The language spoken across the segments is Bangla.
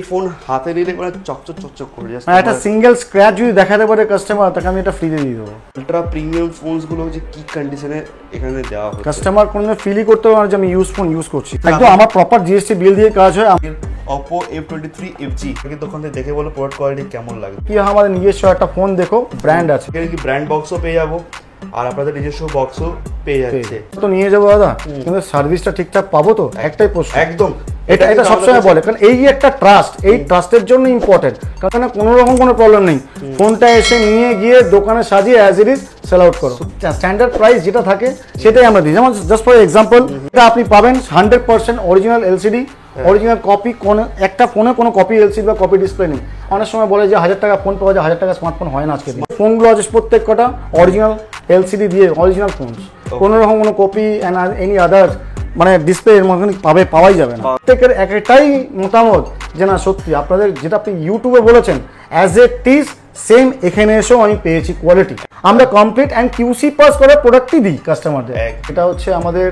ফোন হাতে নিলে মানে চকচক চকচক করে যাচ্ছে। একটা সিঙ্গেল স্ক্র্যাচ যদি দেখাতে পারে কাস্টমার, তাকে আমি এটা ফ্রিতে দিয়ে দেবো। আলট্রা প্রিমিয়াম ফোনস গুলো যে কি কন্ডিশনে এখানে দেওয়া হচ্ছে, কাস্টমার কোনো ফিলই করতে পারে যে আমি ফোন ইউজ করছি। একদম আমার প্রপার জিএসটি বিল দিয়ে কাজ হয়। Oppo F23 FG কিন্তু ওখান থেকে দেখে বলো প্রোডাক্ট কোয়ালিটি কেমন লাগে। কি আমাদের নিজস্ব একটা ফোন দেখো, ব্র্যান্ড আছে, এখানে কি ব্র্যান্ড বক্সও পেয়ে যাবো আর আপনাদের নিজস্ব বক্সও পেয়ে যাচ্ছে। তো নিয়ে যাবো দাদা, কিন্তু সার্ভিসটা ঠিকঠাক পাবো তো? একটাই প্রশ্ন। একদম এটা সবসময় বলে, কারণ এই একটা ট্রাস্ট, এই ট্রাস্টের জন্য ইম্পর্টেন্ট। কারণ কোনো রকম কোনো প্রবলেম নেই, ফোনটা এসে নিয়ে গিয়ে দোকানে সাজিয়ে as it is sell out করো। স্ট্যান্ডার্ড প্রাইস যেটা থাকে সেটাই আমরা দিই। যেমন জাস্ট ফর এক্সাম্পল, এটা আপনি পাবেন 100% অরিজিনাল এলসিডি, অরিজিনাল কপি। কোনো একটা ফোনে কোনো কপি এলসিডি বা কপি ডিসপ্লে নেই। অনেক সময় বলে যে 1000 টাকা ফোন পাওয়া যায়, 1000 টাকা স্মার্টফোন হয় না। আজকে ফোনগুলো আছে প্রত্যেক কটা অরিজিনাল এলসিডি দিয়ে, অরিজিনাল ফোন। কোনো রকম কোনো কপি অ্যান্ড এনি আদার মানে ডিসপ্লে এর মধ্যে পাওয়াই যাবে না। প্রত্যেকের একটাই মতামত যে না সত্যি আপনাদের যেটা আপনি ইউটিউবে বলেছেন অ্যাজ এ টিজ সেম এখানে এসেও আমি পেয়েছি কোয়ালিটি। আমরা কমপ্লিট অ্যান্ড কিউসি পাস করে প্রোডাক্টই দিই কাস্টমারদের। এটা হচ্ছে আমাদের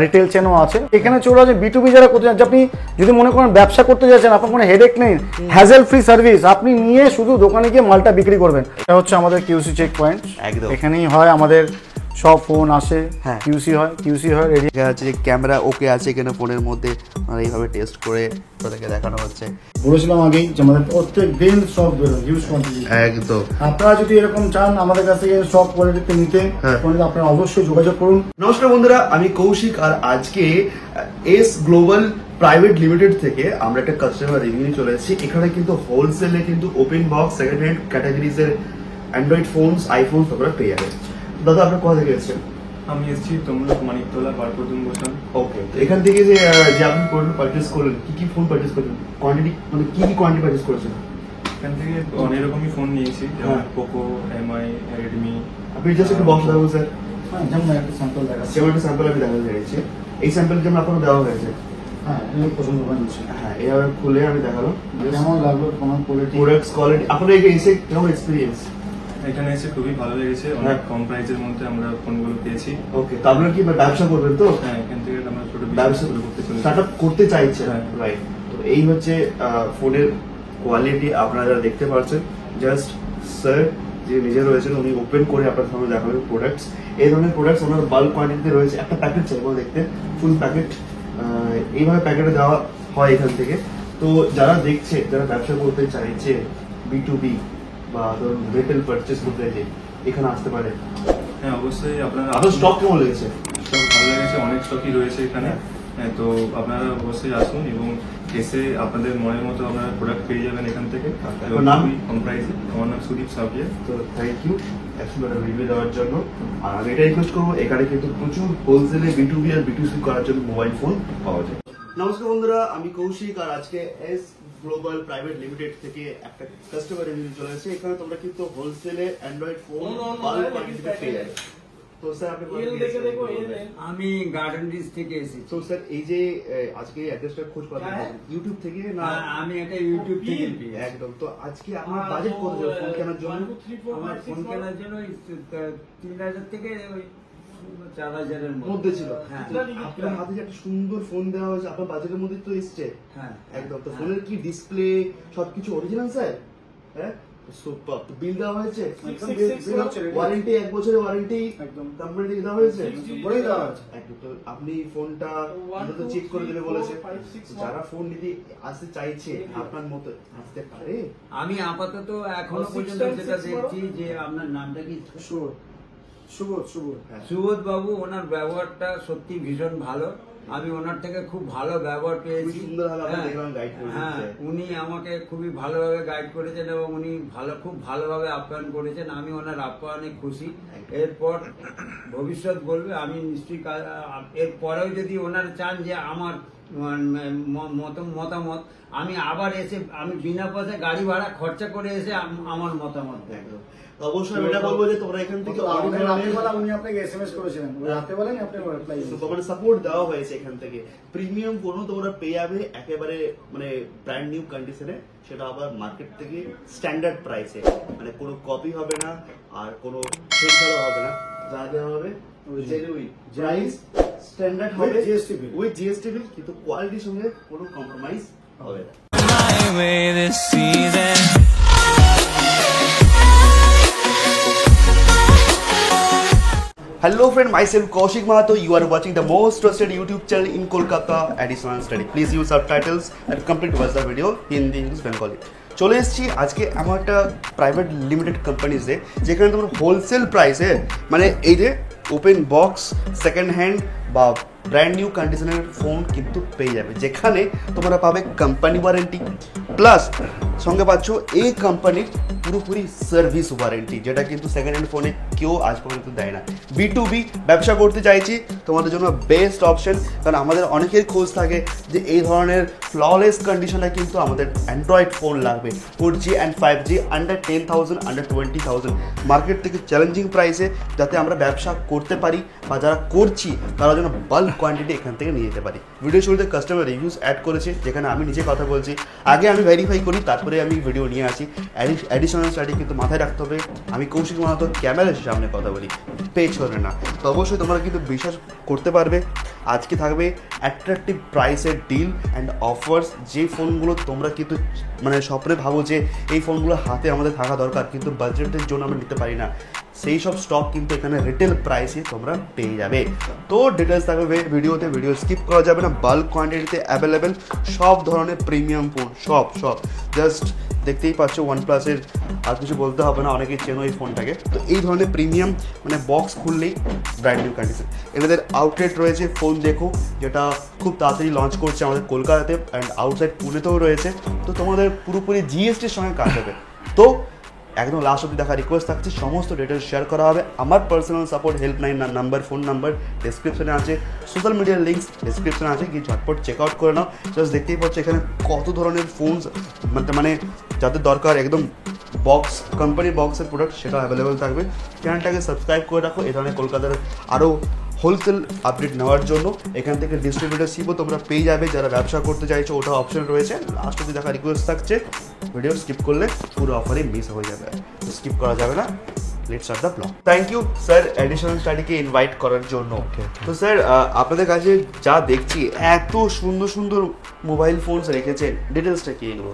রিটেল চেনও আছে। এখানে চলে আসে বিটুবি যারা করতে চান, আপনি যদি মনে করেন ব্যবসা করতে যাচ্ছেন, আপনার কোনো হেডেক নেই, হ্যাজেল ফ্রি সার্ভিস, আপনি নিয়ে শুধু দোকানে গিয়ে মালটা বিক্রি করবেন। এটা হচ্ছে আমাদের কিউসি চেক পয়েন্ট। এখানেই হয় আমাদের সব ফোন আসে, কিউসি হয় রেডি আছে। যে ক্যামেরা ওকে আছে এখানে ফোনের মধ্যে, আর এইভাবে টেস্ট করে তাদেরকে দেখানো হচ্ছে। বলেছিলাম আগেই যে আমাদের প্রত্যেক দিন সব হিউজ কোয়ান্টিটি। একদম আপনারা যদি এরকম চান আমাদের কাছ থেকে সব কোয়ালিটিতে নিতে, তাহলে আপনারা অবশ্যই যোগাযোগ করুন। নমস্কার বন্ধুরা, আমি কৌশিক, আর আজকে এস গ্লোবাল প্রাইভেট লিমিটেড থেকে আমরা একটা কাস্টমার রিভিউ নিয়ে চলে এসেছি। এখানে কিন্তু হোলসেলে কিন্তু ওপেন বক্স সেকেন্ড হ্যান্ড ক্যাটাগরিজের অ্যান্ড্রয়েড ফোনস, আইফোনস তোমরা পেয়ে যাবে। দাদা আপনার কোথা থেকে এসেছেন? আমি এসেছি তমলুক মানিকতলা বারপদুম বসান। ওকে, তো এখান থেকে যে আপনি পারচেস করলেন, কি ফোন পারচেস করলেন, কোয়ান্টিটি মানে কি কোয়ান্টিটি পারচেস করেছেন? এখান থেকে অনেক রকমই ফোন নিয়েছি, যেমন পোকো, এমআই, রেডমি। আপনি জাস্ট একটু বক্স দেখাবো স্যার। যেমন একটা স্যাম্পল দেখাচ্ছি, যেমন একটা স্যাম্পল আমি দেখাতে চাইছি। এই স্যাম্পল যেমন আপনার দেওয়া হয়েছে, পছন্দ করে নিচ্ছি। হ্যাঁ, এইভাবে খুলে আমি দেখালাম কেমন লাগলো, কোনো প্রোডাক্টস কোয়ালিটি আপনার এসে কেমন এক্সপিরিয়েন্স? এখানে এসে খুবই ভালো লেগেছে, অনেক কম প্রাইসের মধ্যে আমরা ফোনগুলো পেয়েছি। ওকে, তো আপনারা কি ব্যবসা করবেন? তো হ্যাঁ, এখান থেকে আমরা ছোট ব্যবসা করতে চলেছি, স্টার্টআপ করতে চাইছে, রাইট? তো এই হচ্ছে ফোনের কোয়ালিটি আপনারা দেখতে পাচ্ছেন। জাস্ট স্যার যে নিজে রয়েছেন উনি ওপেন করে আপনার সামনে দেখাবেন প্রোডাক্টস। এই ধরনের প্রোডাক্টস ওনার বাল্ক কোয়ান্টিটিতে রয়েছে। একটা প্যাকেট চাইবো দেখতে, ফুল প্যাকেট এইভাবে প্যাকেটে দেওয়া হয় এখান থেকে। তো যারা দেখছে, যারা ব্যবসা করতে চাইছে B2B বা ধরুন রিটেল পারচেস করতে চাইছে, এখানে আসতে পারে। হ্যাঁ অবশ্যই। আপনার স্টক কেমন লেগেছে? স্টক ভালো লেগেছে, অনেক স্টকই রয়েছে এখানে। হ্যাঁ, তো আপনারা অবশ্যই আসুন এবং এসে আপনাদের মনের মতো আপনারা প্রোডাক্ট পেয়ে যাবেন এখান থেকে। নাম? কম প্রাইসে। আমার নাম সুদীপ সাউকিয়া। তো থ্যাংক ইউ একটা রিভিউ দেওয়ার জন্য। আর আমি এটা রিকোয়েস্ট করবো, এখানে কিন্তু প্রচুর হোলসেলে B2B আর B2C করার জন্য মোবাইল ফোন পাওয়া যায়। নমস্কার বন্ধুরা, আমি কৌশিক, আর আজকে এস গ্লোবাল প্রাইভেট লিমিটেড থেকে একটা কাস্টমার রিভিউ চলে এসেছে। এখানে তোমরা কিন্তু হোলসেলে অ্যান্ড্রয়েড ফোন বাল্ক কোয়ান্টিটিতে পেয়ে যাবে। তো স্যার আপনি আমি গার্ডেন রিচ থেকে এসেছি। তো স্যার এই যে আজকে অ্যাড্রেসটা খোঁজ পাবেন ইউটিউব থেকে না? আমি এটা ইউটিউব থেকে একদম। তো আজকে আপনার বাজেট কত যাবে ফোন কেনার জন্য? আমার ফোন কেনার জন্য 3000 থেকে 4000 এর মধ্যে ছিল। হ্যাঁ, আপনার হাতে যে একটা সুন্দর ফোন দেওয়া হয়েছে আপনার বাজেটের মধ্যে তো এসছে। হ্যাঁ একদম। তো ফোনের কি ডিসপ্লে সবকিছু অরিজিনাল স্যার? হ্যাঁ, সুপার। তো বিল দেওয়া হয়েছে, ওয়ারেন্টি 1 বছরের ওয়ারেন্টি একদম কোম্পানি দেওয়া হয়েছে, বলেই দেওয়া আছে একদম। তো আপনি ফোনটা তো চেক করে দিলে বলেছে। যারা ফোন নিতে আসতে চাইছে আপনার মতো আসতে পারে। আমি আপাতত এখনো পর্যন্ত যেটা দেখছি যে আপনার নামটা কি? সুবোধ বাবু। ওনার ব্যবহারটা সত্যি ভীষণ ভালো। আমি ওনার থেকে খুব ভালো ব্যবহার পেয়েছি। হ্যাঁ, উনি আমাকে খুবই ভালোভাবে গাইড করেছেন এবং উনি খুব ভালোভাবে আপ্যায়ন করেছেন। আমি ওনার আপ্যায়নে খুশি। এরপর ভবিষ্যৎ বলবে, আমি নিশ্চয়ই এরপরেও যদি ওনারা চান যে আমার মতামত, আমি আবার এসে আমি বিনা পয়সায় গাড়ি ভাড়া খরচা করে এসে আমার মতামত দেখবো। অবশ্যই এটা বলবো যে তোমরা এখান থেকে উনি আপনাকে এসএমএস করেছিলেন, রাতে বলেন আপনি রিপ্লাই মানে সাপোর্ট দেওয়া হয়েছে এখান থেকে। প্রিমিয়াম ফোনও তোমরা পেয়ে যাবে একেবারে মানে ব্র্যান্ড নিউ কন্ডিশনে, সেটা আবার মার্কেট থেকে স্ট্যান্ডার্ড প্রাইসে। মানে কোনো কপি হবে না আর কোনো ছেড়ছাড়া হবে না, যা দেওয়া হবে জেনুইন প্রাইস, স্ট্যান্ডার্ড হবে উইথ জিএসটি বিল, কিন্তু কোয়ালিটির সঙ্গে কোনো কম্প্রোমাইজ হবে না। deciden. Hello friend, myself Kaushik Mahato. You are watching the most trusted YouTube channel in Kolkata, Additional Study. Please use subtitles and complete watch the video Hindi, English, Bengali. চলে এসেছি আজকে এমন একটা প্রাইভেট লিমিটেড কোম্পানিজে যেখানে তোমরা হোলসেল প্রাইসে মানে এই যে ওপেন বক্স সেকেন্ড হ্যান্ড বা ব্র্যান্ড নিউ কন্ডিশনের ফোন কিন্তু পেয়ে যাবে, যেখানে তোমরা পাবে কোম্পানি ওয়ারেন্টি প্লাস সঙ্গে পাচ্ছ এই কোম্পানির পুরোপুরি সার্ভিস ওয়ারেন্টি, যেটা কিন্তু সেকেন্ড হ্যান্ড ফোনে কেউ আজ পর্যন্ত দেয় না। B2B ব্যবসা করতে চাইছি তোমাদের জন্য বেস্ট অপশন, কারণ আমাদের অনেকের খোঁজ থাকে যে এই ধরনের ফ্ললেস কন্ডিশনে কিন্তু আমাদের অ্যান্ড্রয়েড ফোন লাগবে 4G and 5G under 10,000 under 20,000 market থেকে চ্যালেঞ্জিং প্রাইসে, যাতে আমরা ব্যবসা করতে পারি বা যারা করছি তারা যেন বাল্ক কোয়ান্টিটি এখান থেকে নিয়ে যেতে পারি। ভিডিও শুরুতে কাস্টমার রিভিউস অ্যাড করেছে, যেখানে আমি নিজে কথা বলছি, আগে আমি ভেরিফাই করি তারপরে আমি ভিডিও নিয়ে আসি। অ্যাডিশনাল স্টাডি কিন্তু মাথায় রাখতে হবে, আমি কৌশিক মাহাতো ক্যামেরার সামনে কথা বলি, পেছনে না। তো অবশ্যই তোমরা কিন্তু বিশ্বাস করতে পারবে আজকে থাকবে অ্যাট্রাকটিভ প্রাইসের ডিল অ্যান্ড অফার্স, যে ফোনগুলো তোমরা কিন্তু মানে স্বপ্নে ভাবো যে এই ফোনগুলো হাতে আমাদের থাকা দরকার কিন্তু বাজেটের জন্য আমরা নিতে পারি না, সেই সব স্টক কিন্তু এখানে রিটেল প্রাইসে তোমরা পেয়ে যাবে। তো ডিটেলস থাকবে ভিডিওতে, ভিডিও স্কিপ করা যাবে না। বাল্ক কোয়ান্টিটিতে অ্যাভেলেবেল সব ধরনের প্রিমিয়াম ফোন, সব জাস্ট দেখতেই পাচ্ছ OnePlus-এর, আর কিছু বলতে হবে না, অনেকেই চেনো এই ফোনটাকে। তো এই ধরনের প্রিমিয়াম মানে বক্স খুললেই ব্র্যান্ড নিউ কন্ডিশন। এনাদের আউটলেট রয়েছে ফোন দেখো, যেটা খুব তাড়াতাড়ি লঞ্চ করছে আমাদের কলকাতাতে অ্যান্ড আউটসাইড পুনেতেও রয়েছে। তো তোমাদের পুরোপুরি জিএসটির সঙ্গে কাজ হবে। তো একদম লাস্ট অব্দি দেখা রিকোয়েস্ট থাকছে, সমস্ত ডিটেলস শেয়ার করা হবে। আমার personal support helpline number, phone number ডেসক্রিপশনে আছে, সোশ্যাল মিডিয়ার লিঙ্কস ডেসক্রিপশনে আছে, কি ঝটপট চেক আউট করে নাও। জাস্ট দেখতেই পাচ্ছ এখানে কত ধরনের ফোনস মানে যাদের দরকার একদম বক্স কোম্পানি বক্সের প্রোডাক্ট সেটা অ্যাভেলেবেল থাকবে। চ্যানেলটাকে সাবস্ক্রাইব করে রাখো এই ধরনের কলকাতার আরও হোলসেল আপডেট নেওয়ার জন্য। এখান থেকে ডিস্ট্রিবিউটারশিপও তোমরা পেয়ে যাবে, যারা ব্যবসা করতে চাইছো ওটা অপশন রয়েছে। লাস্ট অব্দি দেখা রিকোয়েস্ট থাকছে, ভিডিও স্কিপ করলে পুরো অফারে মিস হয়ে যাবে, স্কিপ করা যাবে না। Let's start the blog. Thank you sir additional স্টাডিকে ইনভাইট করার জন্য। তো স্যার আপনাদের কাছে যা দেখছি এত সুন্দর সুন্দর মোবাইল ফোনস রেখেছেন, ডিটেলসটা কি এগুলো?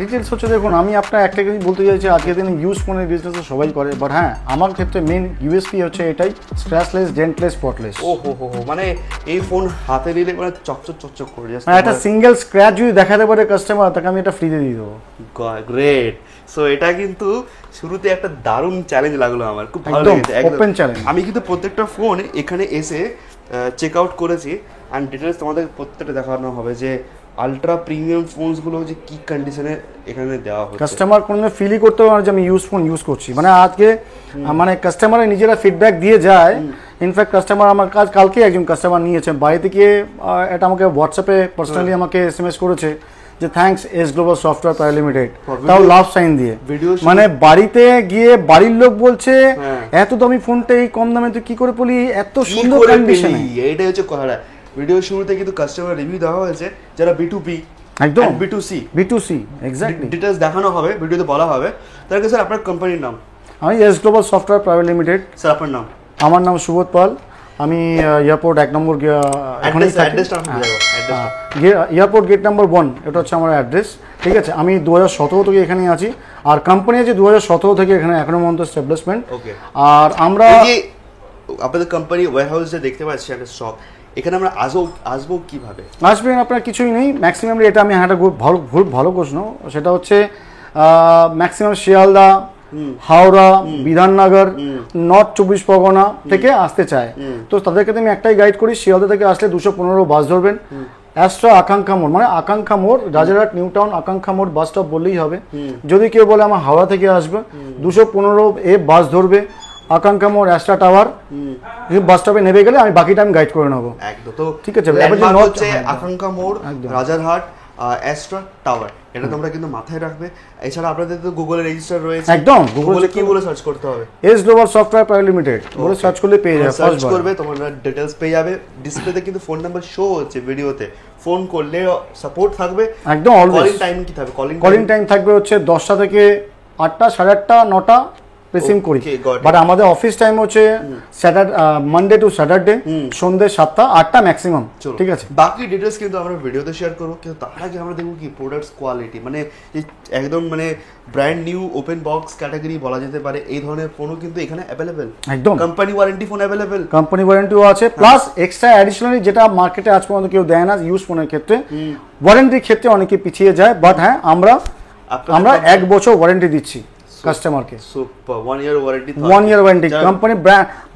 ডিটেলস হচ্ছে দেখুন, আমি আপনার একটা কিছু বলতে চাইছি, আজকের দিনে ইউজ ফোনের বিজনেস সবাই করে, বাট হ্যাঁ আমার ক্ষেত্রে মেন ইউএসপি হচ্ছে এটাই, স্ক্র্যাচলেস, ডেন্টলেস, স্পটলেস। ও হো মানে এই ফোন হাতে নিলে মানে চকচক করে যাচ্ছে, মানে একটা সিঙ্গেল স্ক্র্যাচ যদি দেখাতে পারে কাস্টমার, তাকে আমি এটা ফ্রিতে দিয়ে দেবো। গ্রেট। সো এটা কিন্তু শুরুতে একটা দারুণ চ্যালেঞ্জ লাগলো আমার, খুব ভালো লেগেছে, ওপেন চ্যালেঞ্জ। আমি কিন্তু প্রত্যেকটা ফোন এখানে এসে চেক আউট করেছি অ্যান্ড ডিটেলস তোমাদের প্রত্যেকটা দেখানো হবে যে আলট্রা প্রিমিয়াম ফোনসগুলো যে কি কন্ডিশনে এখানে দেওয়া হচ্ছে। কাস্টমার কোনো ফিলই করতে পারে যে আমি ফোন ইউজ করছি, মানে আজকে মানে কাস্টমারের নিজেরা ফিডব্যাক দিয়ে যায়। ইনফ্যাক্ট কাস্টমার আমার কালকে একজন কাস্টমার নিয়েছে বাড়িতে গিয়ে, এটা আমাকে হোয়াটসঅ্যাপে পার্সোনালি আমাকে SMS করেছে যে thanks S global software private limited, তাও লাভ সাইন দিয়ে। মানে বাড়িতে গিয়ে বাড়ির লোক বলছে এত দামি ফোনটা এই কম দামে তুই কি করে বলি, এত সুন্দর কন্ডিশনে। এইটাই হচ্ছে কথাটা। ভিডিও শুরুতে কিন্তু কাস্টমার রিভিউ দেওয়া হয়েছে, যারা B2B একদম B2C এক্স্যাক্টলি ডিটেলস দেখানো হবে, ভিডিওতে বলা হবে। তার কাছে স্যার আপনার কোম্পানির নাম? আমি S global software private limited. Sir আপনার নাম? আমার নাম সুবোধ পাল, আমি এয়ারপোর্ট 1 নম্বর এয়ারপোর্ট গেট নাম্বার 1, এটা হচ্ছে আমার অ্যাড্রেস। ঠিক আছে, আমি 2017 থেকে এখানে আছি, আর কোম্পানি আছে 2017 থেকে এখানে এখনো পর্যন্ত এস্টাবলিশমেন্ট। আর আমরা আপনাদের কোম্পানি ওয়্যারহাউস যে দেখতে পাচ্ছি একটা স্টক, এখানে আমরা আসবো কিভাবে? আসবেন আপনার কিছুই নেই, ম্যাক্সিমামলি এটা আমি একটা ভালো প্রশ্ন, সেটা হচ্ছে ম্যাক্সিমাম শিয়ালদা, হাওড়া, বিধাননগর, নর্থ 24 পরগনা থেকে আসতে চায়। তো তাদেরকে আমি একটাই গাইড করি, শিয়ালদা থেকে আসলে 215 বাস ধরবেন, অ্যাস্ট্রা আকাঙ্ক্ষা মোড়, মানে আকাঙ্ক্ষা মোড়, রাজারহাট নিউ টাউন আকাঙ্ক্ষা মোড় বাস স্টপ বললেই হবে। যদি কেউ বলে আমার হাওড়া থেকে আসবে, 215 বাস ধরবে, আকাঙ্ক্ষা মোড়, অ্যাস্ট্রা টাওয়ার বাস স্টপে নেমে গেলে আমি বাকিটা আমি গাইড করে নেবো। একদম। তো ঠিক আছে, আকাঙ্ক্ষা মোড়, রাজারহাট, অ্যাস্ট্রা টাওয়ার, এটা তোমরা কিন্তু মাথায় রাখবে। এছাড়া আপনাদের তো গুগলে রেজিস্টার রয়েছে, একদম গুগলে কি বলে সার্চ করতে হবে? S global software private limited বলে সার্চ করলে পেয়ে যাবে, সার্চ করবে, তোমরা ডিটেইলস পেয়ে যাবে। ডিসপ্লেতে কিন্তু ফোন নাম্বার শো হচ্ছে ভিডিওতে, ফোন করলে সাপোর্ট থাকবে একদম। অলওয়েজ কলিং টাইম কি থাকবে? কলিং টাইম থাকবে হচ্ছে 10টা থেকে 8টা, 8:30, 9টা, প্রেসিং করি, Okay, got it. বাট আমাদের অফিস টাইম হচ্ছে মানডে টু স্যাটারডে সন্ধ্যে 7টা 8টা ম্যাক্সিমাম, চলো, ঠিক আছে। বাকি ডিটেলস কিন্তু আমরা ভিডিওতে শেয়ার করবো, কিন্তু তার আগে আমরা দেখবো কি প্রোডাক্টস কোয়ালিটি, মানে একদম মানে brand new open box category বলা যেতে পারে, এই ধরনের ফোনও কিন্তু এখানে অ্যাভেলেবেল। একদম company warranty phone available, company ওয়ারেন্টিও আছে, প্লাস এক্সট্রা অ্যাডিশনালি যেটা মার্কেটে আজ পর্যন্ত কেউ দেয় না ইউজ ফোনের ক্ষেত্রে, ওয়ারেন্টির ক্ষেত্রে অনেকে পিছিয়ে যায়, বাট হ্যাঁ আমরা 1 বছর ওয়ারেন্টি দিচ্ছি কাস্টমারকে। Super, 1 year warranty, 1 year warranty. Company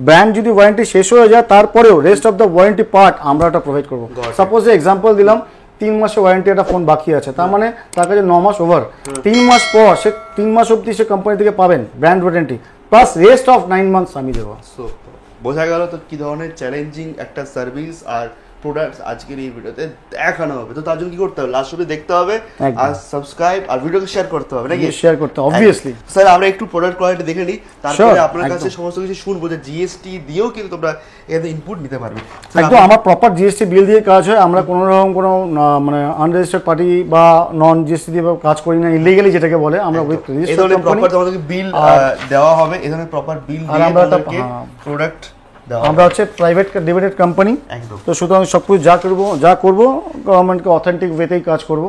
brand যদি ওয়ারেন্টি শেষ হয়ে যায় তারপরেও rest of the warranty part আমরা ওটা প্রোভাইড করবো। সাপোজ এক্সাম্পল দিলাম 3 মাসের ওয়ারেন্টি একটা ফোন বাকি আছে, তার মানে তার কাছে 9 মাস ওভার, 3 মাস পর সে 3 মাস অবধি সে কোম্পানি থেকে পাবেন brand warranty, plus rest of 9 months আমি দেবো। সুপার, বোঝা গেল তো কি ধরনের চ্যালেঞ্জিং একটা সার্ভিস আর প্রোডাক্টস আজকের এই ভিডিওতে দেখানো হবে। তো তার জন্য কি করতে হবে, লাস্ট অবধি দেখতে হবে আর সাবস্ক্রাইব আর ভিডিওকে শেয়ার করতে হবে নাকি? শেয়ার করতে অবভিয়াসলি। স্যার আমরা একটু প্রোডাক্ট কোয়ালিটি দেখে নিই, তারপরে আপনার কাছে সমস্ত কিছু শুনবো, যে জিএসটি দিয়েও কিন্তু তোমরা এখানে ইনপুট নিতে পারবে। একদম আমার প্রপার জিএসটি বিল দিয়ে কাজ হয়, আমরা কোনো রকম কোনো মানে আনরেজিস্টার্ড পার্টি বা নন জিএসটি দিয়ে কাজ করি না, ইলিগালি যেটাকে বলে, আমরা উইথ রেজিস্টার্ড কোম্পানি প্রপার তোমাদেরকে বিল দেওয়া হবে, এই ধরনের প্রপার বিল দিয়ে তোমাদেরকে প্রোডাক্ট আমরা হচ্ছে প্রাইভেট লিমিটেড কোম্পানি, তো সুতরাং সবকিছু যা করবো গভর্নমেন্টকে অথেন্টিক ওয়েতেই কাজ করবো।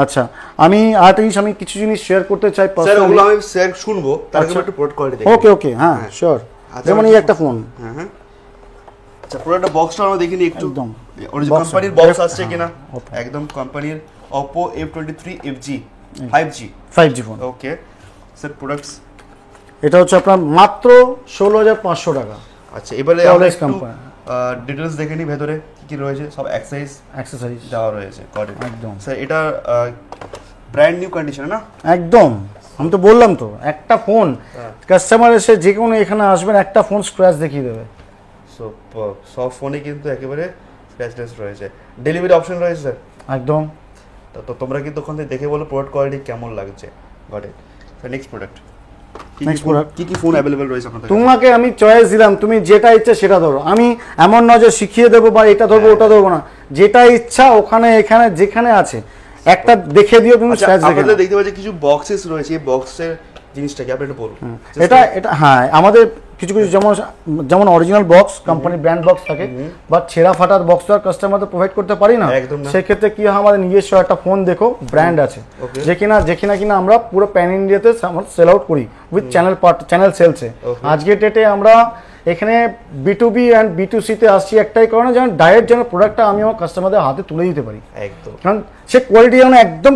আচ্ছা, আমি আরেকটা জিনিস আমি কিছু জিনিস শেয়ার করতে চাই, স্যার ওগুলো আমি শেয়ার শুনবো, তার আগে একটু প্রোডাক্ট কোয়ালিটি দেখি। ওকে হ্যাঁ শিওর। যেমন এই একটা ফোন, হ্যাঁ আচ্ছা পুরোটা বক্সটা আমরা দেখিনি একটু, একদম অরিজিনাল কোম্পানির বক্স আসছে কিনা, একদম কোম্পানির Oppo F23 FG 5G phone. Okay sir products এটা হচ্ছে আপনার মাত্র 16,500 টাকা। আচ্ছা এবারে আমরা Flawless একটু company। ডিটেইলস দেখে নিই, ভেতরে কি কি রয়েছে, সব অ্যাক্সেসরিজ দেওয়া রয়েছে। একদম স্যার এটা ব্র্যান্ড নিউ কন্ডিশন না? একদম, আমি তো বললাম তো একটা ফোন কাস্টমার এসে যে কোনো এখানে আসবেন একটা ফোন স্ক্র্যাচ দেখিয়ে দেবে। সব ফোনে কিন্তু একেবারে স্ক্র্যাচলেস রয়েছে, ডেলিভারি অপশন রয়েছে স্যার একদম। তো তোমরা কিন্তু ওখান থেকে দেখে বলো প্রোডাক্ট কোয়ালিটি কেমন লাগছে। Got it sir, next product কি ফোন অ্যাভেলেবল রয়েছে আপনাদের? তোমাকে আমি চয়েস দিলাম, তুমি যেটা ইচ্ছা সেটা ধরো, আমি এমন নয় যে শিখিয়ে দেবো বা এটা ধরবো ওটা ধরবো না, যেটা ইচ্ছা ওখানে এখানে যেখানে আছে একটা দেখে দিও তুমি। আপনাদের দেখতে পাচ্ছি কিছু বক্সেস রয়েছে, এই বক্সের জিনিসটা কি আপনি একটু বলুন। এটা হ্যাঁ আমাদের কিছু যেমন original box company brand box থাকে, বা ছেঁড়া ফাটার বক্স তো আর কাস্টমারদের প্রোভাইড করতে পারি না, সেক্ষেত্রে কি হয় আমাদের নিজস্ব একটা ফোন দেখো ব্র্যান্ড আছে, যেখানে কিনা আমরা পুরো প্যান ইন্ডিয়াতে সেল আউট করি উইথ চ্যানেল সেলসে। আজকের ডেটে আমরা এখানে B2B অ্যান্ড B2C তে আসছি একটাই কারণে, যেন ডাইরেক্ট যেন প্রোডাক্টটা আমি আমার কাস্টমারদের হাতে তুলে দিতে পারি, একদম, কারণ সে কোয়ালিটি যেন একদম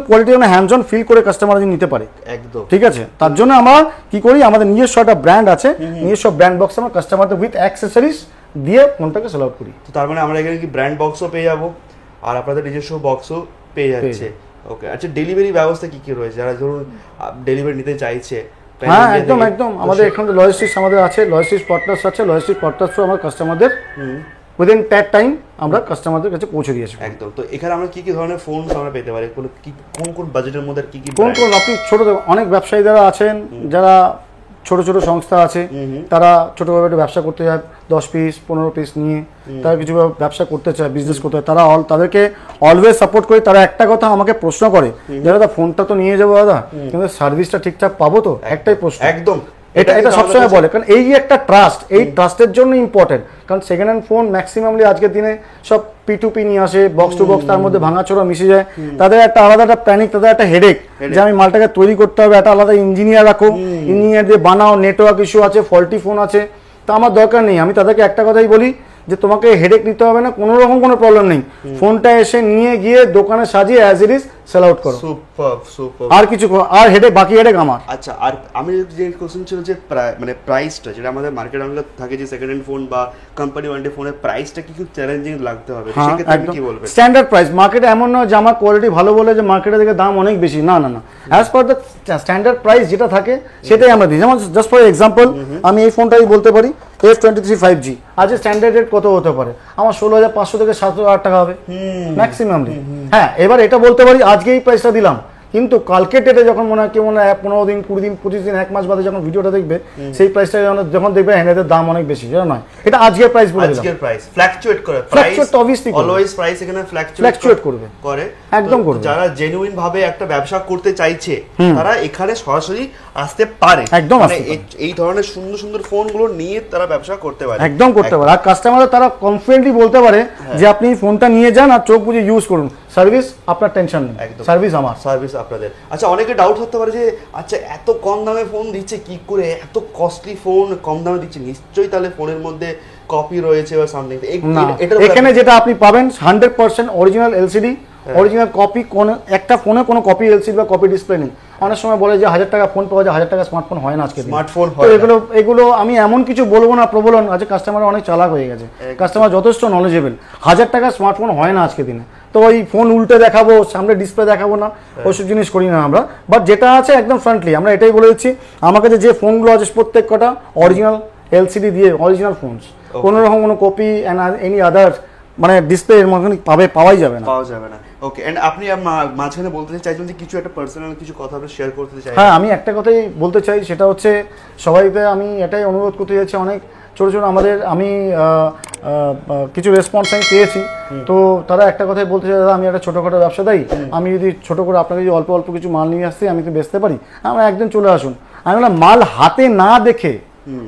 হ্যান্ডস অন ফিল করে কাস্টমার নিতে পারে, একদম ঠিক আছে। তার জন্য আমরা কি করি, আমাদের নিজস্ব একটা ব্র্যান্ড আছে, নিজস্ব ব্র্যান্ড বক্স আমরা কাস্টমারদের উইথ অ্যাক্সেসরিজ দিয়ে ফোনটাকে সেল আউট করি। তো তার মানে আমরা এখানে কি ব্র্যান্ড বক্সও পেয়ে যাবো আর আপনাদের নিজস্ব বক্সও পেয়ে যাচ্ছে। ওকে আচ্ছা, ডেলিভারি ব্যবস্থা কি কি রয়েছে, যারা ধরুন ডেলিভারি নিতে চাইছে? হ্যাঁ একদম আমাদের এখানে লজিস্টিক্স আমাদের আছে, লজিস্টিক্স পার্টনার্স আছে, লজিস্টিক্স পার্টনার্স আমরা কাস্টমারদের উইদিন দ্যাট টাইম আমরা কাস্টমারদের কাছে পৌঁছে দিয়েছি। একদম। তো এখানে আমরা কি কি ধরনের ফোন আমরা পেতে পারি, কোন বাজেটের মধ্যে কি কি আপনি ছোট অনেক ব্যবসায়ী যারা আছেন, যারা ছোট সংস্থা আছে, তারা ছোটভাবে একটা ব্যবসা করতে চায়, 10 পিস 15 পিস নিয়ে তারা কিছু ব্যবসা করতে চায়, বিজনেস করতে চায়, তাদেরকে অলওয়েজ সাপোর্ট করি। তারা একটা কথা আমাকে প্রশ্ন করে, দাদা ফোনটা তো নিয়ে যাবো দাদা, কিন্তু সার্ভিসটা ঠিকঠাক পাবো তো, একটাই প্রশ্ন। একদম এটা সবসময় বলে, কারণ এই একটা ট্রাস্ট, এই ট্রাস্টের জন্য ইম্পর্টেন্ট, কারণ সেকেন্ড হ্যান্ড ফোন ম্যাক্সিমামলি আজকের দিনে সব P2P নিয়ে আসে, বক্স টু বক্স, তার মধ্যে ভাঙাচোরা মিশে যায়, তাদের একটা আলাদা একটা প্যানিক, তাদের একটা হেডেক, যে আমি মালটাকে তৈরি করতে হবে, একটা আলাদা ইঞ্জিনিয়ার রাখো, ইঞ্জিনিয়ার দিয়ে বানাও, নেটওয়ার্ক ইস্যু আছে, ফল্টি ফোন আছে, তা আমার দরকার নেই। আমি তাদেরকে একটা কথাই বলি যে তোমাকে হেডেক নিতে হবে না, কোনো রকম কোনো প্রবলেম নেই, ফোনটা এসে নিয়ে গিয়ে দোকানে সাজিয়ে as it is sell out করো, সুপার, আর কিছু আর বাকি হেডেক আমার। আচ্ছা, আর আমি যে কোশ্চেন ছিল যে মানে প্রাইসটা, যেটা আমাদের মার্কেট আমরা থাকে যে সেকেন্ড হ্যান্ড ফোন বা কোম্পানি ওয়ারেন্টি ফোনের প্রাইসটা কি খুব চ্যালেঞ্জিং লাগতে হবে, সেক্ষেত্রে আপনি কি বলবেন? স্ট্যান্ডার্ড প্রাইস, মার্কেটে এমন নয় যে আমার কোয়ালিটি ভালো বলে যে মার্কেটে থেকে দাম অনেক বেশি, না as per the standard price যেটা থাকে সেটাই আমরা দিই। যেমন জাস্ট ফর এক্সাম্পল আমি এই ফোনটাই বলতে পারি, F23 5G আজ স্ট্যান্ডার্ড রেট কত হতে পারে, আমার 16,500 থেকে 7,000 টাকা হবে ম্যাক্সিমামলি। হ্যাঁ, এবার এটা বলতে পারি আজকে এই প্রাইসটা দিলাম, কিন্তু কালকে ডেটে যখন মনে হয় কেউ মনে হয় 15 দিন 20 দিন 25 দিন 1 মাস বাদে যখন ভিডিওটা দেখবে সেই প্রাইসটা যখন দেখবে হ্যাঁ এদের দাম অনেক বেশি, সেটা নয়, এটা আজকের প্রাইস বলে দিলাম। আজকের প্রাইস ফ্ল্যাকচুয়েট করে, ফ্ল্যাকচুয়েট তো অবভিয়াসলি অলওয়েজ প্রাইস এখানে ফ্ল্যাকচুয়েট করবে, একদম তো করবে। যারা জেনুইন ভাবে একটা ব্যবসা করতে চাইছে তারা এখানে সরাসরি আসতে পারে, একদম মানে আসতে পারে। এই ধরনের সুন্দর সুন্দর ফোনগুলো নিয়ে তারা ব্যবসা করতে পারে, একদম করতে পারে। আর কাস্টমাররা তারা কনফিডেন্টলি বলতে পারে যে আপনি ফোনটা নিয়ে যান আর চোখ বুজে ইউজ করুন, সার্ভিস আপনার টেনশন নেই, সার্ভিস আমার, সার্ভিস আপনাদের। আচ্ছা অনেকে ডাউট হতে পারে যে আচ্ছা এত কম দামে ফোন দিচ্ছে কি করে, এত কস্টলি ফোন কম দামে দিচ্ছে, নিশ্চয়ই তাহলে ফোনের মধ্যে কপি রয়েছে বা সামথিং। না, এখানে যেটা আপনি পাবেন 100% অরিজিনাল এলসিডি, অরিজিনাল কপি, কোন একটা ফোনে কোনো কপি এলসিডি বা কপি ডিসপ্লে নেই। অনেক সময় বলে যে 1000 টাকা ফোন পাওয়া যায়, 1000 টাকা স্মার্টফোন হয় না আজকে, স্মার্টফোন তো এগুলো আমি এমন কিছু বলবো না প্রবলন, আজকে কাস্টমার অনেক চালাক হয়ে গেছে, কাস্টমার যথেষ্ট নলেজেবল। 1000 টাকা স্মার্টফোন হয় না আজকে দিনে, তো ওই ফোন উল্টে দেখাবো, সামনে ডিসপ্লে দেখাবো না, ওইসব জিনিস করি না আমরা। বাট যেটা আছে একদম ফ্রন্টলি আমরা এটাই বলে দিচ্ছি, আমার কাছে যে ফোনগুলো আছে প্রত্যেক কটা অরিজিনাল এলসিডি দিয়ে অরিজিনাল ফোনস, কোনো রকম কোনো কপি অ্যান্ড এনি আদার মানে ডিসপ্লে এর মধ্যে পাওয়াই যাবে না, পাওয়া যাবে না। ওকে, এন্ড আপনি মাঝখানে বলতে চাইছেন যে কিছু একটা পার্সোনাল কিছু কথা আপনি শেয়ার করতে চাই? হ্যাঁ, আমি একটা কথাই বলতে চাই, সেটা হচ্ছে সবাইকে আমি এটাই অনুরোধ করতে চাইছি, অনেক ছোটো ছোটো আমাদের আমি কিছু রেসপন্স আমি পেয়েছি, তো তারা একটা কথাই বলতে চাই, দাদা আমি একটা ছোটোখাটো ব্যবসাদারি, আমি যদি ছোটো করে আপনাকে যদি অল্প অল্প কিছু মাল নিয়ে আসছি আমি তো বেচতে পারি, আমরা একদিন চলে আসুন। আমি বললাম মাল হাতে না দেখে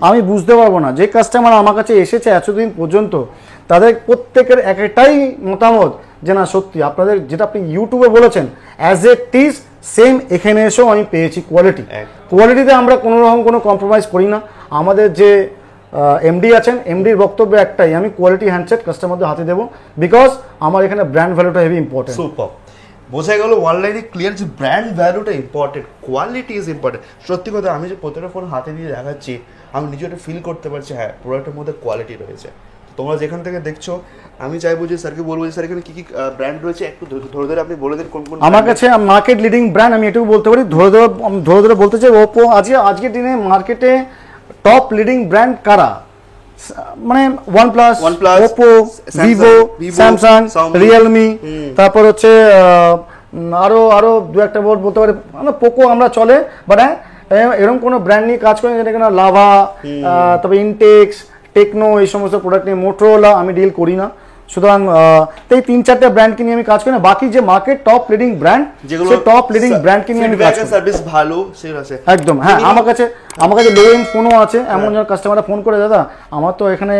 আমি বুঝতে পারবো না। যে কাস্টমার আমার কাছে এসেছে এতদিন পর্যন্ত তাদের প্রত্যেকের একটাই মতামত যে না সত্যি আপনাদের যেটা আপনি ইউটিউবে বলেছেন অ্যাজ এ টিজ সেম এখানে এসেও আমি পেয়েছি কোয়ালিটিতে আমরা কোনো রকম কোনো কম্প্রোমাইজ করি না। আমাদের যে এমডি আছেন, এমডির বক্তব্য একটাই, আমি কোয়ালিটি হ্যান্ডসেট কাস্টমারদের হাতে দেবো, বিকজ আমার এখানে ব্র্যান্ড ভ্যালুটা হেভি ইম্পর্টেন্ট। সুপার, বোঝা গেল অনলাইনে ক্লিয়ার যে ব্র্যান্ড ভ্যালুটা ইম্পর্টেন্ট, কোয়ালিটি ইজ ইম্পর্টেন্ট। সত্যি কথা, আমি যে প্রত্যেকটা ফোন হাতে দিয়ে দেখাচ্ছি আমি নিজে একটা ফিল করতে পারছি হ্যাঁ প্রোডাক্টের মধ্যে কোয়ালিটি রয়েছে। তোমরা যেখান থেকে দেখছো আমি চাইবো যে স্যারকে বলবো যে স্যার এখানে কি কি ব্র্যান্ড রয়েছে একটু ধরে ধরে আপনি বলে দিন কোন কোন। আমার কাছে মার্কেট লিডিং ব্র্যান্ড আমি এটুকু বলতে পারি, ধরে ধরে বলতে চাই ওপো আজকের দিনে মার্কেটে টপ লিডিং ব্র্যান্ড কারা, মানে OnePlus, Oppo, Vivo, Samsung, Realme, তারপর হচ্ছে আরো দু একটা বোর্ড বলতে পারি, মানে পোকো আমরা চলে, বাট এরকম কোনো ব্র্যান্ড নিয়ে কাজ করেন যেটা কিনা লাভা, তবে ইনটেক্স, টেকনো, এই সমস্ত প্রোডাক্ট নিয়ে, মোটরোলা আমি ডিল করি না। সুতরাং এই 3-4টা ব্র্যান্ডকে নিয়ে আমি কাজ করি না, বাকি যে মার্কেট টপ লিডিং ব্র্যান্ড যেগুলো টপ লিডিং ব্র্যান্ডকে নিয়ে আমি কাজ করি, সার্ভিস ভালো সেল আছে একদম। হ্যাঁ, আমার কাছে লো এন্ড ফোনও আছে, এমন যখন কাস্টমাররা ফোন করে দাদা আমার তো এখানে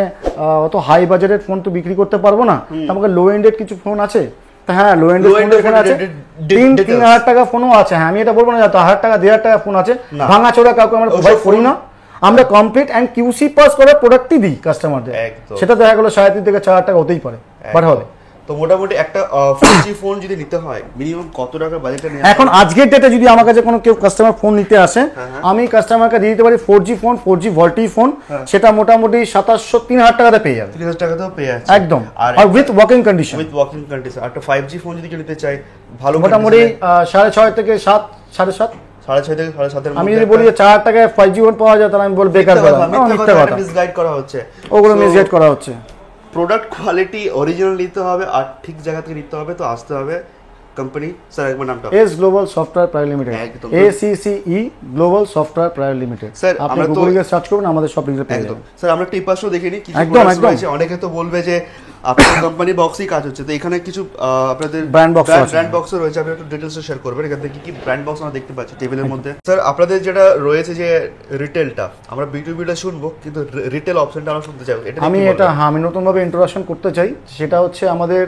অত হাই বাজেটের ফোন তো বিক্রি করতে পারবো না, আমাকে লো এন্ডের কিছু ফোন আছে, হ্যাঁ লো এন্ডের ফোন এখানে আছে, 3,000 টাকা ফোনও আছে। হ্যাঁ, আমি এটা বলবো না যে 1,000 টাকা 1,500 টাকা ফোন আছে, ভাঙাচোরা কাউকে আমরা প্রোভাইড করি না, আমরা কমপ্লিট অ্যান্ড কিউসি পাস করে প্রোডাক্টই দিই কাস্টমারদের। সেটা দেখা গেলো 3,500 থেকে 4,000 টাকা হতেই পারে, বাট হবে। তো মোটামুটি একটা 4G ফোন যদি নিতে হয় মিনিমাম কত টাকা বাজেটে নেওয়া? এখন আজকের ডেটে যদি আমার কাছে কোনো কেউ কাস্টমার ফোন নিতে আসে, আমি কাস্টমারকে দিয়ে দিতে পারি 4G phone, 4G VoLTE phone, সেটা মোটামুটি 3,000 টাকাতে পেয়ে যাবে, 3,000 টাকাতেও পেয়ে যাচ্ছে একদম, আর উইথ ওয়ার্কিং কন্ডিশন। আর একটা 5G ফোন যদি কেউ নিতে চাই ভালো মোটামুটি 6.5 থেকে 7, 7.5, 6.5 থেকে 7.5 আমি যদি বলি 4 টাকায় 5G ফোন পাওয়া যায় তাহলে আমি বলবো বেকার কথা, মিথ্যা কথা, মিসগাইড করা হচ্ছে, ওগুলো মিসগাইড করা হচ্ছে। প্রোডাক্ট কোয়ালিটি অরিজিনাল নিতে হবে আর ঠিক জায়গা থেকে নিতে হবে, তো আসতে হবে কোম্পানি। স্যার একবার নামটা? S global software private limited, ACCE global software private limited. Sir আপনি গুগলে সার্চ করুন, আমাদের সব লিংক পেয়ে যাবেন। স্যার আমরা একটা পাশও দেখে নিই কিছু একদম। অনেকে তো বলবে যে আপনাদের কোম্পানি বক্সই কাজ হচ্ছে, তো এখানে কিছু আপনাদের ব্র্যান্ড বক্সও রয়েছে, আপনি একটু ডিটেইলস শেয়ার করবেন এখান থেকে কি ব্র্যান্ড বক্স আমরা দেখতে পাচ্ছি টেবিলের মধ্যে। স্যার আপনাদের যেটা রয়েছে যে রিটেলটা, আমরা B2Bটা শুনবো কিন্তু রিটেল অপশনটা আমরা শুনতে চাই, আমি নতুনভাবে ইন্ট্রোডাকশন করতে চাই, সেটা হচ্ছে আমাদের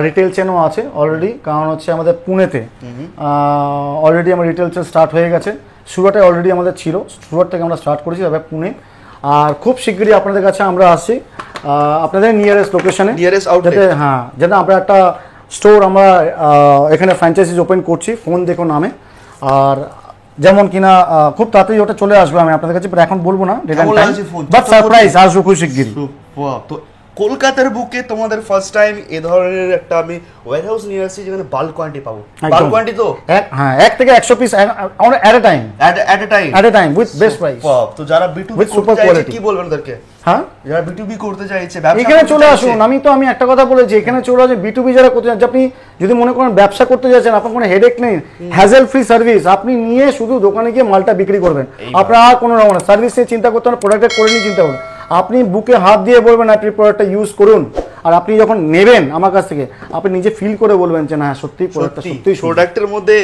রিটেল চেনও আছে অলরেডি, কারণ হচ্ছে আমাদের পুনেতে অলরেডি আমার রিটেল চেন স্টার্ট হয়ে গেছে, সুরাটে অলরেডি আমাদের ছিল, সুরাট থেকে আমরা স্টার্ট করেছি, তবে পুনে, আর খুব শীঘ্রই আপনাদের কাছে আমরা আসছি আপনাদের নিয়ারেস্ট লোকেশনে, হ্যাঁ, যেটা আমরা একটা স্টোর আমরা এখানে ফ্র্যাঞ্চাইজিস ওপেন করছি ফোন দেখো নামে, আর যেমন কিনা খুব তাড়াতাড়ি ওটা চলে আসবে, আমি আপনাদের কাছে এখন বলবো না, বাট সারপ্রাইজ আসবে খুব শীঘ্রই। তো কলকাতার বুকে তোমাদের ফার্স্ট টাইম এ ধরনের একটা আমি ওয়্যার হাউস নিয়ে আসছি যেখানে বাল্ক কোয়ান্টিটি পাবো। বাল্ক কোয়ান্টিটি তো হ্যাঁ 1 থেকে 100 piece at A time, at A time with best price. তো যারা B2B With super করতে চাইছে quality. কি বলবেন ওদেরকে? হ্যাঁ যারা B2B করতে চাইছে, ব্যবসা এখানে করতে চলে চাইছে, আসুন। আমি একটা কথা বলেছি, এখানে চলে আসুন। B2B যারা করতে চান, আপনি যদি মনে করেন ব্যবসা করতে যাচ্ছেন, আপনার কোনো হেডেক নেই, হ্যাজেল ফ্রি সার্ভিস, আপনি নিয়ে শুধু দোকানে গিয়ে মালটা বিক্রি করবেন। আপনার আর কোনো রকম না সার্ভিস নিয়ে চিন্তা করতে হবে, প্রোডাক্টের করে নিয়ে চিন্তা করুন। আপনি বুকে হাত দিয়ে বলবেন আপনি প্রোডাক্টটা ইউজ করুন, আর আপনি যখন নেবেন আমার কাছ থেকে আপনি নিজে ফিল করে বলবেন যে না সত্যি প্রোডাক্টটা সত্যি। প্রোডাক্টের মধ্যে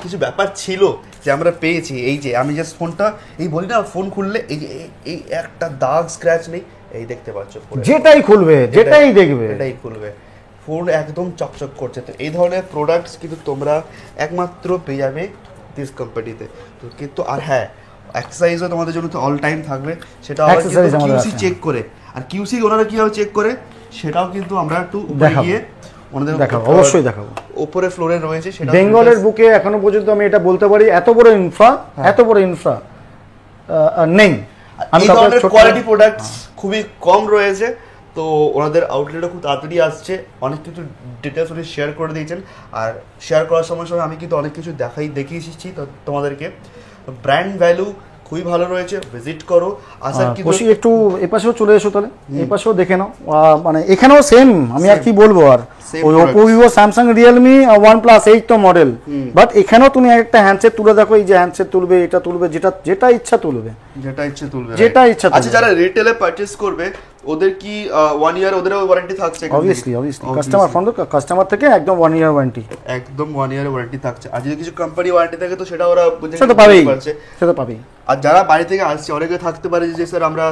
কিছু ব্যাপার ছিল যে আমরা পেয়েছি। এই যে আমি জাস্ট ফোনটা এই বলি না, ফোন খুললে এই যে এই একটা দাগ স্ক্র্যাচ নেই, এই দেখতে পাচ্ছ, যেটাই খুলবে যেটাই দেখবে এটাই খুলবে, ফোন একদম চকচক করছে। তো এই ধরনের প্রোডাক্টস কিন্তু তোমরা একমাত্র পেয়ে যাবে দিস কোম্পানিতে। তো কিন্তু আর হ্যাঁ, এক্সারসাইজও তোমাদের জন্য তো অল টাইম থাকবে, সেটা কিউসি চেক করে। আর কিউসি ওনারা কিভাবে চেক করে সেটাও কিন্তু আমরা একটু গিয়ে ওনাদের দেখাবো, অবশ্যই দেখাবো। উপরে ফ্লোরে রয়েছে সেটা। বেঙ্গলের বুকে এখনো পর্যন্ত আমি এটা বলতে পারি এত বড় ইনফ্রা নেই। এই ধরনের কোয়ালিটি প্রোডাক্টস খুবই কম রয়েছে। তো ওনাদের আউটলেটও খুব তাড়াতাড়ি আসছে, অনেক কিছু ডিটেলস উনি শেয়ার করে দিয়েছেন। আর শেয়ার করার সময় আমি কিন্তু অনেক কিছু দেখিয়ে এসেছি তোমাদেরকে। ব্র্যান্ড ভ্যালু খুবই ভালো রয়েছে, ভিজিট করো। আসার কি একটু এপাশেও চলে এসো, তাহলে এপাশেও দেখে নাও। মানে এখানেও সেম, আমি আর কি বলবো, আর ওই Oppo, Vivo, Samsung, Realme, OnePlus এই তো মডেল। বাট এখানেও তুমি একটা হ্যান্ডসেট তুলে দেখো, এই যে হ্যান্ডসেট তুলবে, এটা তুলবে, যেটা ইচ্ছা তুলবে। আচ্ছা, যারা রিটেলে পারচেজ করবে ওদের কি 1 ইয়ার ওদেরও ওয়ারেন্টি থাকছে? অবভিয়াসলি কাস্টমার থেকে একদম 1 ইয়ার ওয়ারেন্টি, একদম 1 ইয়ার ওয়ারেন্টি থাকছে। আর যদি কিছু কোম্পানি ওয়ারেন্টি থাকে তো সেটা ওরা সেটা পাবেই। আর যারা বাড়ি থেকে আসছে, অনেকে থাকতে পারে যে স্যার আমরা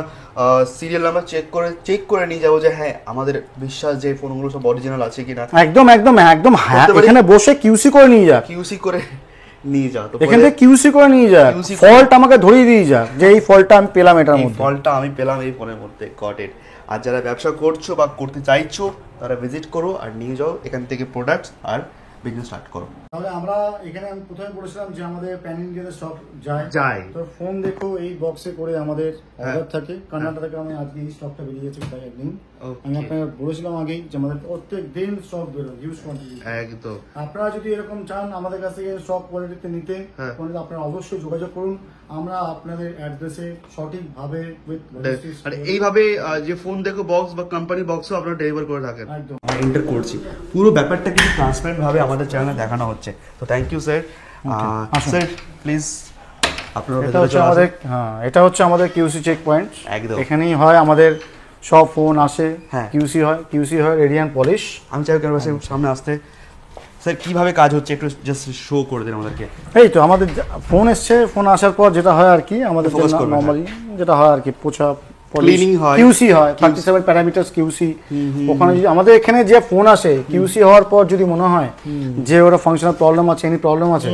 সিরিয়াল নাম্বার চেক করে নিয়ে যাবো যে হ্যাঁ আমাদের বিশ্বাস যে ফোনগুলো সব অরিজিনাল আছে কিনা। একদম এখানে বসে কিউসি করে নিয়ে যাক, এখান থেকে কিউসি করে নিয়ে যাক, ফল্ট আমাকে ধরিয়ে দিয়ে যাক যে এই ফল্টটা আমি পেলাম, এটার মধ্যে ফল্টটা আমি পেলাম এই ফোনের মধ্যে, গট ইট। আর যারা ব্যবসা করছো বা করতে চাইছো তারা ভিজিট করো আর নিয়ে যাও এখান থেকে প্রোডাক্টস আর বিজনেস স্টার্ট করো। তাহলে আমরা এখানে আমি প্রথমে বলেছিলাম যে আমাদের প্যান ইন্ডিয়াতে স্টক যায়। তো ফোন দেখো এই বক্সে করে আমাদের অর্ডার থাকে। কর্ণাটক থেকে আমি আজকে এই স্টকটা বেরিয়েছে তাই একদিন আমি আপনাকে বলেছিলাম আগেই যে আমাদের প্রত্যেক দিন স্টক বেরোয়, হিউজ কোয়ান্টিটি। একদম আপনারা যদি এরকম চান আমাদের কাছ থেকে স্টক কোয়ালিটিতে নিতে, আপনারা অবশ্যই যোগাযোগ করুন। আমরা আপনাদের অ্যাড্রেসে সঠিকভাবে আর এইভাবে যে ফোন দেখো বক্স বা কোম্পানি বক্সও আপনারা ডেলিভার করে থাকেন। একদম এন্টার করছি, পুরো ব্যাপারটা কিন্তু ট্রান্সপারেন্ট ভাবে আমাদের চ্যানেলে দেখানো হচ্ছে। তো thank you sir. Sir please আপনারা এটা হচ্ছে আমাদের কিউসি চেক পয়েন্ট। একদম এখানেই হয় আমাদের সব ফোন আসে, কিউসি হয় রেডিয়ান্ট পলিশ। আমি চাই সামনে আসতে। স্যার কিভাবে কাজ হচ্ছে একটু জাস্ট শো করে দিন আমাদেরকে। এই তো আমাদের ফোন এসছে, ফোন আসার পর যেটা হয় আর কি আমাদের নরমালি যেটা হয় আর কি পোছা ক্লিনিং হয়, কিউসি হয় 37 প্যারামিটারস কিউসি। ওখানে যদি আমাদের এখানে যে ফোন আসে কিউসি হওয়ার পর যদি মনে হয় যে ওরা ফাংশনাল প্রবলেম আছে, এনি প্রবলেম আছে,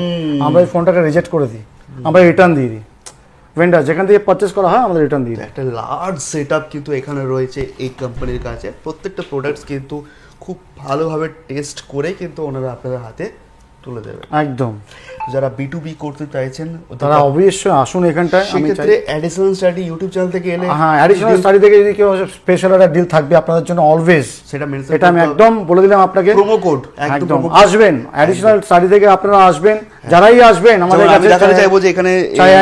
আমরা এই ফোনটাকে রিজেক্ট করে দিই, আমরা রিটার্ন দিয়ে দিই। ভেন্ডার যেখান থেকে পারচেস করা হয় আমাদের রিটার্ন দিয়ে দিই। একটা লার্জ সেটআপ কিন্তু এখানে রয়েছে এই কোম্পানির কাছে। প্রত্যেকটা প্রোডাক্টস কিন্তু খুব ভালোভাবে টেস্ট করে কিন্তু ওনারা আপনাদের হাতে তুলে দেবে। একদম যারা B2B করতে চাইছেন তারা অবশ্যই আসুন এখানটায়। সেক্ষেত্রে অ্যাডিশনাল স্টাডি ইউটিউব চ্যানেল থেকে এলে, হ্যাঁ অ্যাডিশনাল স্টাডি থেকে যদি কেউ স্পেশাল একটা ডিল থাকবে আপনাদের জন্য অলওয়েজ, সেটা আমি একদম বলে দিলাম আপনাকে। প্রোমো কোড একদম আসবেন, অ্যাডিশনাল স্টাডি থেকে আপনারা আসবেন, যারাই আসবেন আমাদের কাছে। আমি দেখাতে চাইবো যে এখানে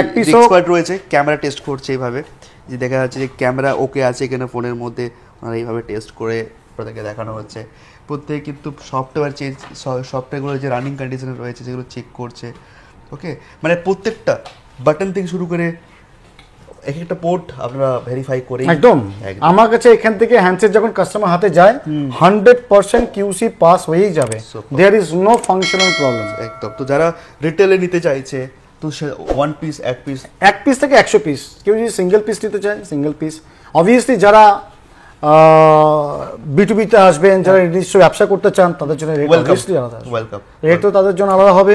এক্সপার্ট রয়েছে, ক্যামেরা টেস্ট করছে এইভাবে, যে দেখা যাচ্ছে যে ক্যামেরা ওকে আছে এখানে ফোনের মধ্যে, ওনারা এইভাবে টেস্ট করে আপনাদেরকে দেখানো হচ্ছে। প্রত্যেকে কিন্তু সফটওয়্যারগুলো যে রানিং কন্ডিশনে রয়েছে সেগুলো চেক করছে। ওকে, মানে প্রত্যেকটা বাটন থেকে শুরু করে এক একটা পোর্ট আপনারা ভেরিফাই করে একদম আমার কাছে এখান থেকে হ্যান্ডসেট যখন কাস্টমার হাতে যায় 100% কিউসি পাস হয়েই যাবে, there is no functional problem. একদম। তো যারা রিটেলে নিতে চাইছে তো ওয়ান পিস এক পিস থেকে 100 পিস, কেউ যদি সিঙ্গেল পিস নিতে চায় সিঙ্গেল পিস। অবভিয়াসলি যারা B2B-তে আসবেন, যারা নিজস্ব ব্যবসা করতে চান তাদের জন্য রেট তো তাদের জন্য আলাদা হবে।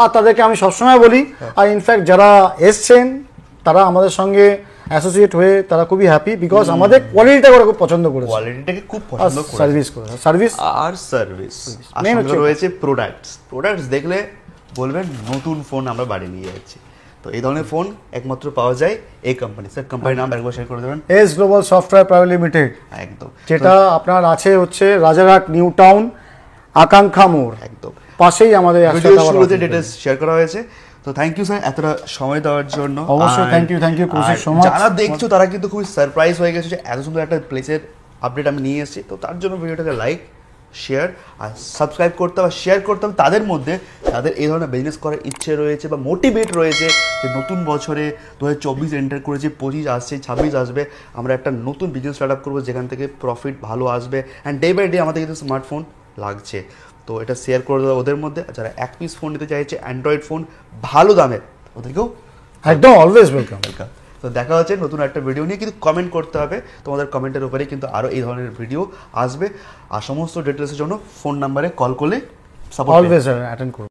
আর তাদেরকে আমি সবসময় বলি, আর ইনফ্যাক্ট যারা এসছেন তারা আমাদের সঙ্গে অ্যাসোসিয়েট হয়ে তারা খুবই হ্যাপি, বিকজ আমাদের কোয়ালিটিটা ওরা খুব পছন্দ করেছে, কোয়ালিটিটাকে খুব পছন্দ করেছে, সার্ভিস মেন রয়েছে প্রোডাক্টস দেখলে বলবেন নতুন ফোন আমরা বাড়ি নিয়ে যাচ্ছি। তো এই ধরনের ফোন একমাত্র পাওয়া যায় এই কোম্পানি। স্যার কোম্পানির নাম একবার শেয়ার করে দেবেন। S global software private limited, একদম, যেটা আপনার আছে হচ্ছে রাজারহাট নিউ টাউন আকাঙ্ক্ষা মোড়, একদম পাশেই আমাদের ভিডিও শুরুতে ডিটেইলস শেয়ার করা হয়েছে। তো থ্যাংক ইউ স্যার এতটা সময় দেওয়ার জন্য। অবশ্যই thank you Kaushik so much. যারা দেখছো তারা কিন্তু খুবই সারপ্রাইজ হয়ে গেছে যে এত সুন্দর একটা প্লেসের আপডেট আমি নিয়ে এসেছি। তো তার জন্য ভিডিওটাকে লাইক, শেয়ার আর সাবস্ক্রাইব করতে হবে, শেয়ার করতে হবে তাদের মধ্যে যাদের এই ধরনের বিজনেস করার ইচ্ছে রয়েছে বা মোটিভেট রয়েছে যে নতুন বছরে 2024 এন্টার করেছে, 25 আসছে, 26 আসবে, আমরা একটা নতুন বিজনেস স্টার্ট আপ করবো যেখান থেকে প্রফিট ভালো আসবে। অ্যান্ড ডে বাই ডে আমাদের কিন্তু স্মার্টফোন লাগছে। তো এটা শেয়ার করে দেওয়া ওদের মধ্যে। যারা এক পিস ফোন নিতে চাইছে অ্যান্ড্রয়েড ফোন ভালো দামে, ওদেরকেও একদম অলওয়েজ ওয়েলকাম। তো দেখা হচ্ছে নতুন একটা ভিডিও নিয়ে। কিন্তু কমেন্ট করতে হবে, তোমাদের কমেন্টের উপরেই কিন্তু আরও এই ধরনের ভিডিও আসবে। আর সমস্ত ডিটেলসের জন্য ফোন নাম্বারে কল করলে সাপোর্ট অলওয়েজ অ্যাটেন্ড করুন।